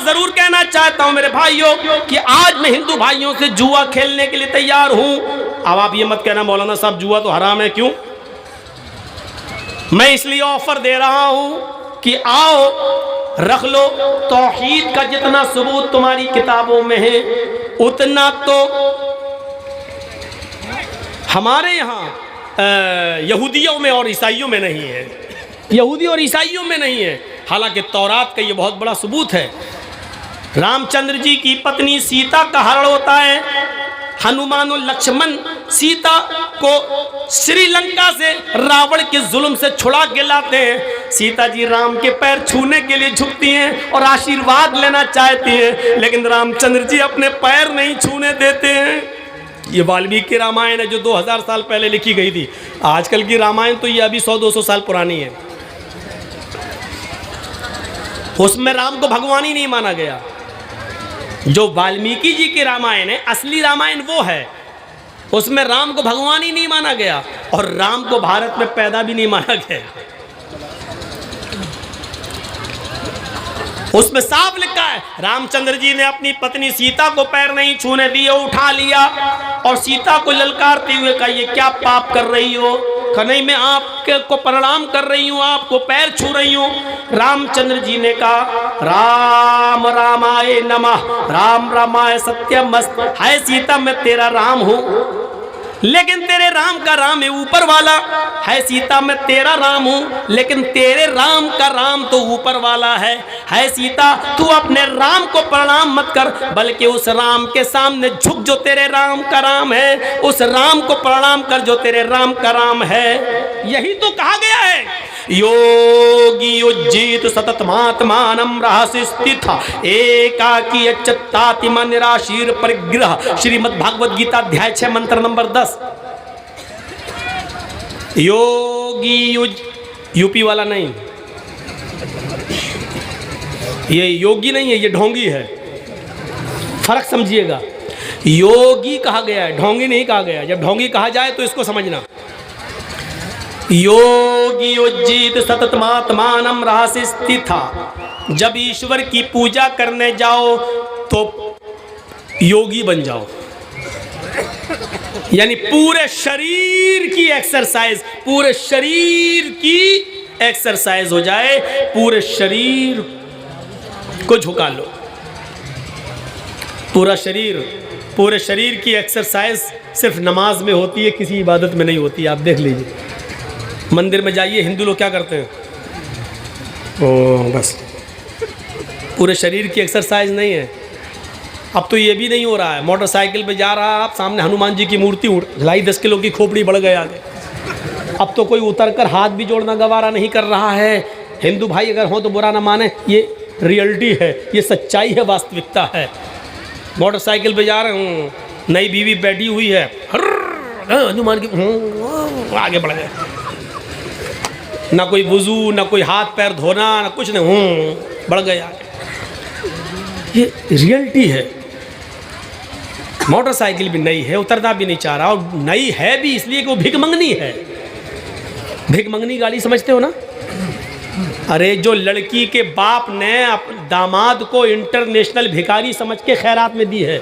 जरूर कहना चाहता हूं मेरे भाइयों कि आज मैं हिंदू भाइयों से जुआ खेलने के लिए तैयार हूं। अब आप ये मत कहना मौलाना साहब जुआ तो हराम है, क्यों? मैं इसलिए ऑफर दे रहा हूं कि आओ रख लो, तौहीद का जितना सबूत तुम्हारी किताबों में है उतना तो हमारे यहाँ यहूदियों में और ईसाइयों में नहीं है। यहूदी और ईसाइयों में नहीं है। हालांकि तौरात का ये बहुत बड़ा सबूत है। रामचंद्र जी की पत्नी सीता का हरण होता है। हनुमान और लक्ष्मण सीता को श्रीलंका से रावण के जुल्म से छुड़ा के लाते हैं। सीता जी राम के पैर छूने के लिए झुकती हैं और आशीर्वाद लेना चाहती हैं, लेकिन रामचंद्र जी अपने पैर नहीं छूने देते हैं। ये वाल्मीकि रामायण है जो 2000 साल पहले लिखी गई थी। आजकल की रामायण तो ये अभी 100-200 साल पुरानी है। उसमें राम को भगवान ही नहीं माना गया। जो वाल्मीकि जी की रामायण है, असली रामायण वो है, उसमें राम को भगवान ही नहीं माना गया और राम को भारत में पैदा भी नहीं माना गया। उसमें साफ लिखा है रामचंद्र जी ने अपनी पत्नी सीता को पैर नहीं छूने दिए, उठा लिया और सीता को ललकारते हुए कहा ये क्या पाप कर रही हो? कहा नहीं मैं आपको प्रणाम कर रही हूँ, आपको पैर छू रही हूँ। रामचंद्र जी ने कहा राम रामाय नमः, राम रामाय सत्यमस्त। हाय सीता मैं तेरा राम हूँ, लेकिन तेरे राम का राम है ऊपर वाला। है सीता मैं तेरा राम हूं, लेकिन तेरे राम का राम तो ऊपर वाला है सीता तू अपने राम को प्रणाम मत कर, बल्कि उस राम के सामने झुक जो तेरे राम का राम है, उस राम को प्रणाम कर जो तेरे राम का राम है। यही तो कहा गया है योगी उज्जीत सततमात्मानं रहस्य स्थित एकाकी अच्युताति मन निराशीर परिग्रह। श्रीमद् भागवत गीता अध्याय 6 मंत्र नंबर 10। योगी यूपी वाला नहीं, ये योगी नहीं है, ये ढोंगी है। फर्क समझिएगा, योगी कहा गया है, ढोंगी नहीं कहा गया। जब ढोंगी कहा जाए तो इसको समझना। योगी उज्जीत सततमात्मानं रहस्य स्थिता। जब ईश्वर की पूजा करने जाओ तो योगी बन जाओ, यानी पूरे शरीर की एक्सरसाइज, पूरे शरीर की एक्सरसाइज हो जाए, पूरे शरीर को झुका लो। पूरे शरीर की एक्सरसाइज सिर्फ नमाज में होती है, किसी इबादत में नहीं होती। आप देख लीजिए, मंदिर में जाइए, हिंदू लोग क्या करते हैं, बस पूरे शरीर की एक्सरसाइज नहीं है। अब तो ये भी नहीं हो रहा है, मोटरसाइकिल पे जा रहा है आप, सामने हनुमान जी की मूर्ति ढाई 10 किलो की खोपड़ी बढ़ गया आगे। अब तो कोई उतरकर हाथ भी जोड़ना गवारा नहीं कर रहा है। हिंदू भाई अगर हो तो बुरा ना माने, ये रियलिटी है, ये सच्चाई है, वास्तविकता है। मोटरसाइकिल पे जा रहे हूँ, नई बीवी बैठी हुई है, हनुमान की आगे बढ़ गए, ना कोई वुजू, ना कोई हाथ पैर धोना, ना कुछ नहीं, बढ़ गया। ये रियलिटी है। मोटरसाइकिल भी नई है, उतरना भी नहीं चाह रहा, और नई है भी इसलिए कि वो भिख मंगनी है। भिख मंगनी गाली समझते हो ना? अरे जो लड़की के बाप ने दामाद को इंटरनेशनल भिखारी समझ के खैरात में दी है,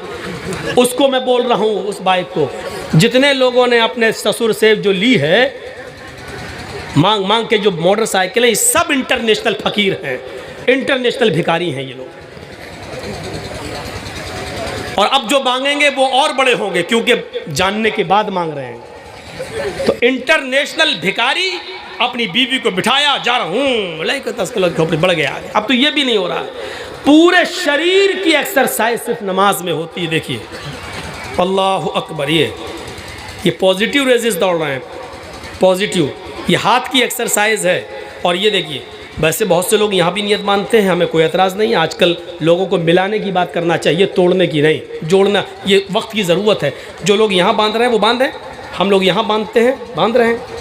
उसको मैं बोल रहा हूँ, उस बाइक को। जितने लोगों ने अपने ससुर से जो ली है मांग मांग के, जो मोटरसाइकिल है, ये सब इंटरनेशनल फकीर हैं, इंटरनेशनल भिखारी हैं ये लोग। और अब जो मांगेंगे वो और बड़े होंगे, क्योंकि जानने के बाद मांग रहे हैं। तो इंटरनेशनल भिखारी अपनी बीवी को बिठाया, जा रहा हूँ, लेकर 10 किलो की खोपड़ी बढ़ गया आगे। अब तो ये भी नहीं हो रहा। पूरे शरीर की एक्सरसाइज सिर्फ नमाज में होती है। देखिए, अल्लाह अकबर, ये पॉजिटिव रेजेस दौड़ रहे हैं, पॉजिटिव। ये हाथ की एक्सरसाइज है। और ये देखिए, वैसे बहुत से लोग यहाँ भी नियत मानते हैं, हमें कोई एतराज़ नहीं। आजकल लोगों को मिलाने की बात करना चाहिए, तोड़ने की नहीं, जोड़ना। ये वक्त की ज़रूरत है। जो लोग यहाँ बांध रहे हैं वो बांधें, हम लोग यहाँ बांधते हैं, बांध रहे हैं।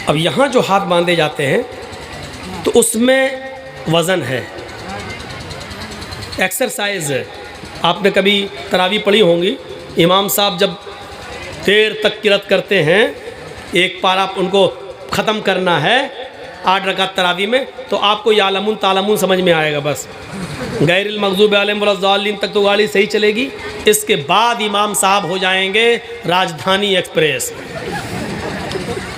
अब यहाँ जो हाथ बांधे जाते हैं तो उसमें वज़न है, एक्सरसाइज है। आपने कभी तरावी पढ़ी होंगी, इमाम साहब जब देर तक किरत करते हैं, एक पारा उनको ख़त्म करना है 8 रकात तरावी में, तो आपको यालमून तालमून समझ में आएगा बस। गैरिल मग़ज़ूबि अलैहिम वलद्दाल्लीन तक तो गाड़ी सही चलेगी। इसके बाद इमाम साहब हो जाएंगे राजधानी एक्सप्रेस।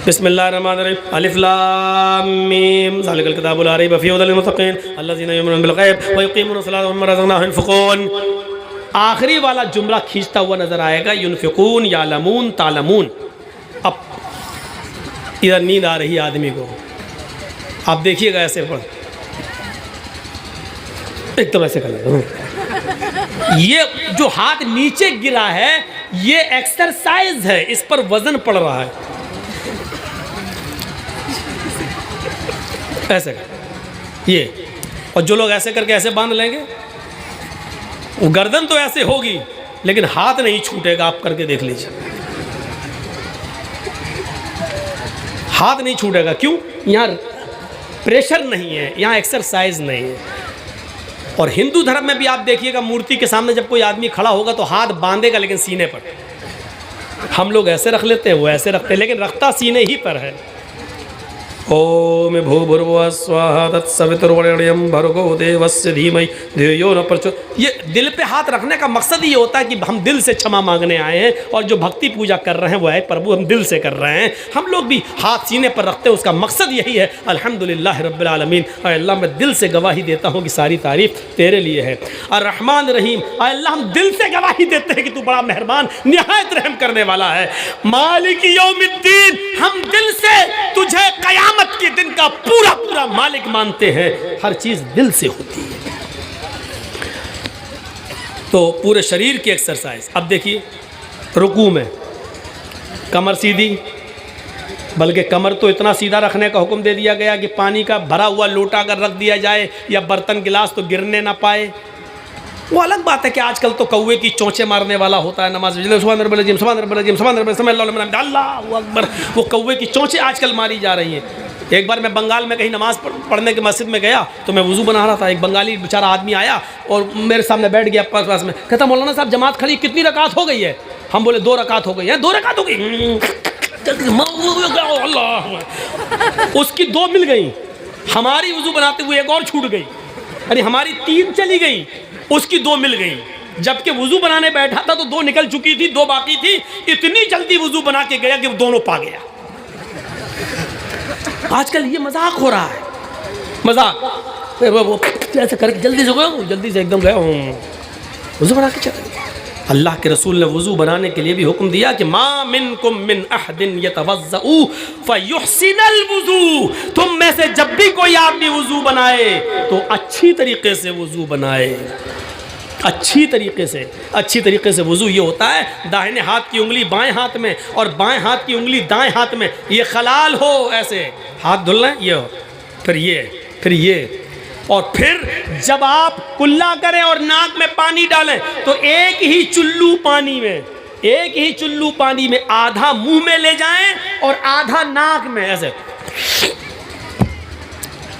बिस्मिल्लाहिर्रहमानिर्रहीम, अलिफ लाम मीम, ज़ालिकल किताबु ला रैब फ़ीहि हुदल लिल-मुत्तक़ीन अल्लज़ीना युमिनूना बिल ग़ैब व युक़ीमूना स-सलाता व मिम्मा रज़क़नाहुम युनफ़िक़ून। आखिरी वाला जुमला खींचता हुआ नजर आएगा, युनफ़िक़ून, यालमून, तालमून। अब इधर नींद आ रही है आदमी को, आप देखिएगा ऐसे पढ़, एकदम ऐसे कर, ये जो हाथ नीचे गिरा है ये एक्सरसाइज है, इस पर वजन पड़ रहा है। ऐसे कर ये, और जो लोग ऐसे करके ऐसे बांध लेंगे, वो गर्दन तो ऐसे होगी लेकिन हाथ नहीं छूटेगा। आप करके देख लीजिए, हाथ नहीं छूटेगा। क्यों? यहाँ प्रेशर नहीं है, यहाँ एक्सरसाइज नहीं है। और हिंदू धर्म में भी आप देखिएगा, मूर्ति के सामने जब कोई आदमी खड़ा होगा तो हाथ बांधेगा लेकिन सीने पर। हम लोग ऐसे रख लेते हैं, वो ऐसे रखते हैं, लेकिन रखता सीने ही पर है। ओम भूर्भुवः स्वः तत्सवितुर्वरेण्यं भर्गो देवस्य धीमहि धियो न प्रचोदयात्। ये दिल पे हाथ रखने का मकसद ये होता है कि हम दिल से क्षमा मांगने आए हैं, और जो भक्ति पूजा कर रहे हैं वो है प्रभु हम दिल से कर रहे हैं। हम लोग भी हाथ सीने पर रखते हैं, उसका मकसद यही है अल्हम्दुलिल्लाह रब्बिल आलमीन। और अल्लाह मैं दिल से गवाही देता हूँ कि सारी तारीफ तेरे लिए है। और रहमान रहीम, अल्लाह हम दिल से गवाही देते हैं कि तू बड़ा मेहरबान निहायत रहम करने वाला है। मालिक यौमिद्दीन, हम दिल से तुझे क़यामत के दिन का पूरा पूरा मालिक मानते हैं। हर चीज दिल से होती है। तो पूरे शरीर की एक्सरसाइज। अब देखिए, रुकू में कमर सीधी, बल्कि कमर तो इतना सीधा रखने का हुक्म दे दिया गया कि पानी का भरा हुआ लोटा अगर रख दिया जाए या बर्तन गिलास तो गिरने ना पाए। वो अलग बात है कि आजकल तो कौवे की चोंचे मारने वाला होता है नमाज में, सुभान रब्बिल अज़ीम, सुभान रब्बिल अज़ीम, सुभान रब्बिल अज़ीम, अल्लाहु अकबर। वो कौवे की चोंचे आजकल मारी जा रही हैं। एक बार मैं बंगाल में कहीं नमाज़ पढ़ने के मस्जिद में गया तो मैं वज़ू बना रहा था। एक बंगाली बेचारा आदमी आया और मेरे सामने बैठ गया पास में, कहता मौलाना साहब जमात खड़ी, कितनी रकात हो गई है? हम बोले 2 रकात हो गई है। 2 रकात हो गई? उसकी 2 मिल गई, हमारी वज़ू बनाते हुए एक और छूट गई। अरे हमारी 3 चली गई, उसकी 2 मिल गई। जबकि वज़ू बनाने बैठा था तो 2 निकल चुकी थी, 2 बाकी थी। इतनी जल्दी वज़ू बना के गया कि वो दोनों पा गया। आजकल ये मजाक हो रहा है, मजाक। वो ऐसे करके जल्दी से गया, जल्दी से एकदम गया, वज़ू बना के चला गया। अल्लाह के रसूल ने वज़ू बनाने के लिए भी हुक्म दिया कि मा मिनकुम मिन अहदिन यतवज़्ज़उ फयुहसिनुल वज़ू। तुम में से जब भी कोई आदमी वज़ू बनाए तो अच्छी तरीके से वज़ू बनाए। अच्छी तरीके से वज़ू ये होता है दाहिने हाथ की उंगली बाएं हाथ में और बाएं हाथ की उंगली दाएं हाथ में, ये खलाल हो, ऐसे हाथ धुलना, ये हो, फिर ये और फिर जब आप कुल्ला करें और नाक में पानी डालें तो एक ही चुल्लू पानी में आधा मुंह में ले जाएं और आधा नाक में, ऐसे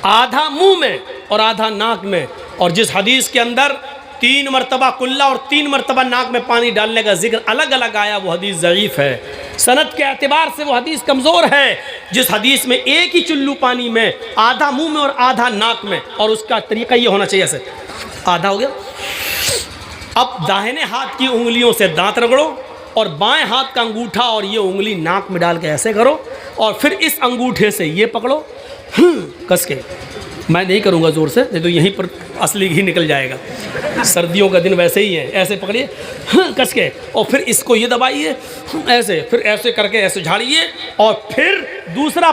आधा मुंह में और आधा नाक में। और जिस हदीस के अंदर 3 मरतबा कुल्ला और 3 मरतबा नाक में पानी डालने का जिक्र अलग अलग आया, वो हदीस ज़ईफ़ है। सनद के एतबार से वो हदीस कमज़ोर है। जिस हदीस में एक ही चुल्लू पानी में, आधा मुंह में और आधा नाक में, और उसका तरीका ये होना चाहिए, ऐसे आधा हो गया। अब दाहिने हाथ की उंगलियों से दांत रगड़ो और बाएं हाथ का अंगूठा और ये उंगली नाक में डाल के ऐसे करो, और फिर इस अंगूठे से ये पकड़ो कस के। मैं नहीं करूँगा ज़ोर से, नहीं तो यहीं पर असली घी निकल जाएगा। सर्दियों का दिन वैसे ही है, ऐसे पकड़िए कस के, और फिर इसको ये दबाइए ऐसे, फिर ऐसे करके ऐसे झाड़िए, और फिर दूसरा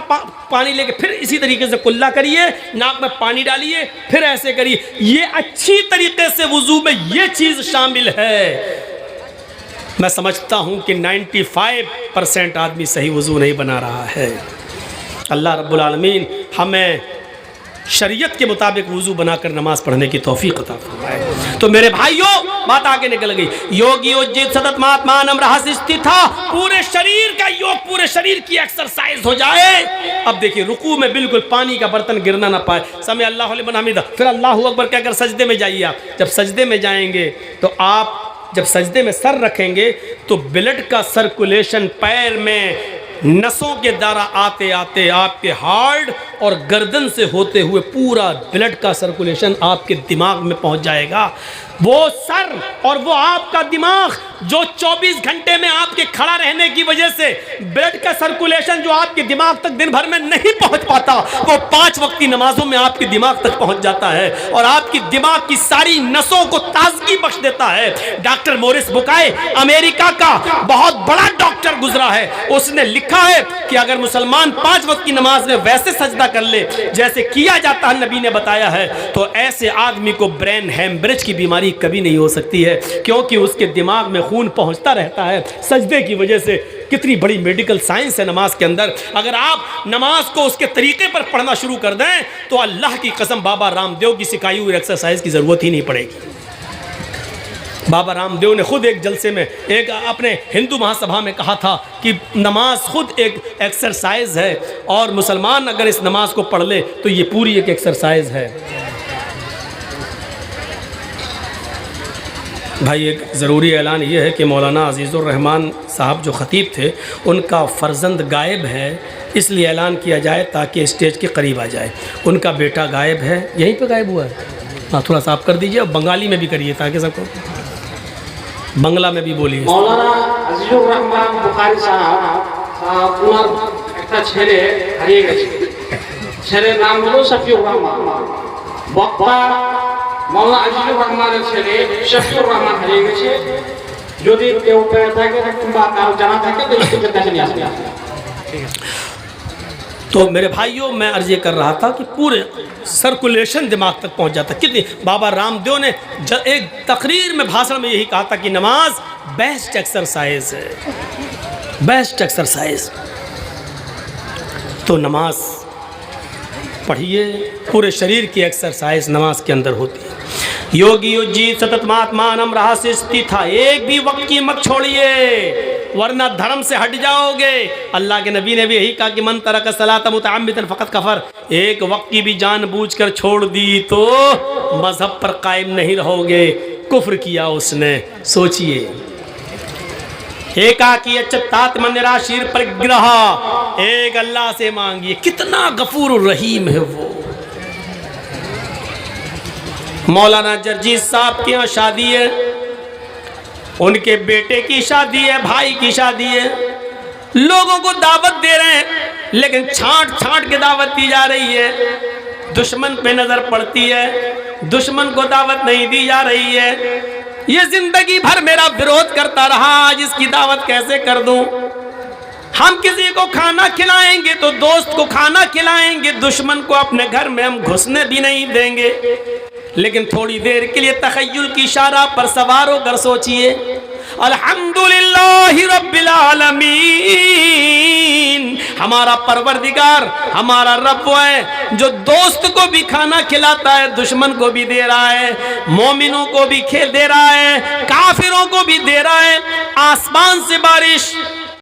पानी लेके फिर इसी तरीके से कुल्ला करिए, नाक में पानी डालिए, फिर ऐसे करिए। ये अच्छी तरीके से वज़ू में ये चीज़ शामिल है। मैं समझता हूँ कि 95% आदमी सही वज़ू नहीं बना रहा है। अल्लाह रब्बुल आलमीन हमें शरीयत के मुताबिक वज़ू बनाकर नमाज पढ़ने की तौफीक अता फरमाए। तो मेरे भाइयों, बात आगे निकल गई। योगी उज्जित सतत महात्मानम रहस्य स्थिता, पूरे शरीर का योग, पूरे शरीर की एक्सरसाइज हो जाए। अब देखिए, रुकू में बिल्कुल पानी का बर्तन गिरना ना पाए। समय अल्लाहु लिमन हमीदा, फिर अल्लाहु अकबर कहकर सजदे में जाइए। आप जब सजदे में जाएंगे तो आप जब सजदे में सर रखेंगे तो ब्लड का सर्कुलेशन पैर में नसों के द्वारा आते आते आपके हार्ट और गर्दन से होते हुए पूरा ब्लड का सर्कुलेशन आपके दिमाग में पहुंच जाएगा। वो सर और वो आपका दिमाग जो 24 घंटे में आपके खड़ा रहने की वजह से ब्लड का सर्कुलेशन जो आपके दिमाग तक दिन भर में नहीं पहुंच पाता, वो 5 वक्त की नमाजों में आपके दिमाग तक पहुंच जाता है और आपकी दिमाग की सारी नसों को ताजगी बख्श देता है। डॉक्टर मोरिस बुकाय अमेरिका का बहुत बड़ा डॉक्टर गुजरा है, उसने लिखा है कि अगर मुसलमान 5 वक्त की नमाज में वैसे सजदा कर ले जैसे किया जाता है, नबी ने बताया है, तो ऐसे आदमी को ब्रेन हैमरेज की बीमारी कभी नहीं हो सकती है, क्योंकि उसके दिमाग में खून पहुंचता रहता है सजदे की वजह से। कितनी बड़ी मेडिकल साइंस है नमाज के अंदर। अगर आप नमाज को उसके तरीके पर पढ़ना शुरू कर दें तो अल्लाह की कसम बाबा रामदेव की सिखाई हुई एक्सरसाइज की जरूरत ही नहीं पड़ेगी। बाबा रामदेव ने खुद एक जलसे में एक अपने हिंदू महासभा में कहा था कि नमाज खुद एक एक्सरसाइज है और मुसलमान अगर इस नमाज को पढ़ ले तो ये पूरी एक एक्सरसाइज है। भाई एक ज़रूरी ऐलान ये है कि मौलाना अजीज़ुर रहमान साहब जो ख़तीब थे उनका फ़र्जंद गायब है, इसलिए ऐलान किया जाए ताकि स्टेज के करीब आ जाए। उनका बेटा गायब है, यहीं पे गायब हुआ है। हाँ थोड़ा सा आप कर दीजिए और बंगाली में भी करिए ताकि सबको বাংলা में भी बोलिए। মৌলানা আজিজুর রহমান বুখারী সাহেব ওনার একটা ছেলে হারিয়ে গেছে, ছেলের নাম হলো শফিউর রহমান। বক্তা মৌলানা আজিজুর রহমানের ছেলে শফিউর রহমান হারিয়ে গেছে। যদি কেউ পেয়ে থাকে কিংবা কারো জানা থাকে তো স্টেজের কাছে নিয়ে আসবেন। तो मेरे भाइयों मैं अर्ज ये कर रहा था कि पूरे सर्कुलेशन दिमाग तक पहुंच जाता। कितनी बाबा रामदेव ने एक तकरीर में भाषण में यही कहा था कि नमाज बेस्ट एक्सरसाइज है, बेस्ट एक्सरसाइज। तो नमाज पढ़िए, पूरे शरीर की एक्सरसाइज नमाज के अंदर होती है। योगी युजीत सतत महात्मानम रहा था, एक भी वक्त की मत छोड़िए वरना धर्म से हट जाओगे। अल्लाह के नबी ने भी यही कहा कि मन तरक सलात मुतअम्मिदन फ़क़त कफ़र, एक वक्त की भी जानबूझकर छोड़ दी तो मजहब पर कायम नहीं रहोगे, कुफ्र किया उसने। सोचिए एकाकी अच्युतात्म निराशीर परिग्रह, एक अल्लाह से मांगिए, कितना गफूर रहीम है वो। मौलाना जरजीत साहब के यहाँ शादी है, उनके बेटे की शादी है, भाई की शादी है, लोगों को दावत दे रहे हैं लेकिन छांट छांट के दावत दी जा रही है। दुश्मन पे नजर पड़ती है, दुश्मन को दावत नहीं दी जा रही है। ये जिंदगी भर मेरा विरोध करता रहा, आज इसकी दावत कैसे कर दूं। हम किसी को खाना खिलाएंगे तो दोस्त को खाना खिलाएंगे, दुश्मन को अपने घर में हम घुसने भी नहीं देंगे। लेकिन थोड़ी देर के लिए तखय्युल की इशारा पर सवार होकर सोचिए, अल्हम्दुलिल्लाहि रब्बिल आलमीन, हमारा परवरदिगार हमारा रब वो है जो दोस्त को भी खाना खिलाता है, दुश्मन को भी दे रहा है, मोमिनों को भी दे रहा है, काफिरों को भी दे रहा है। आसमान से बारिश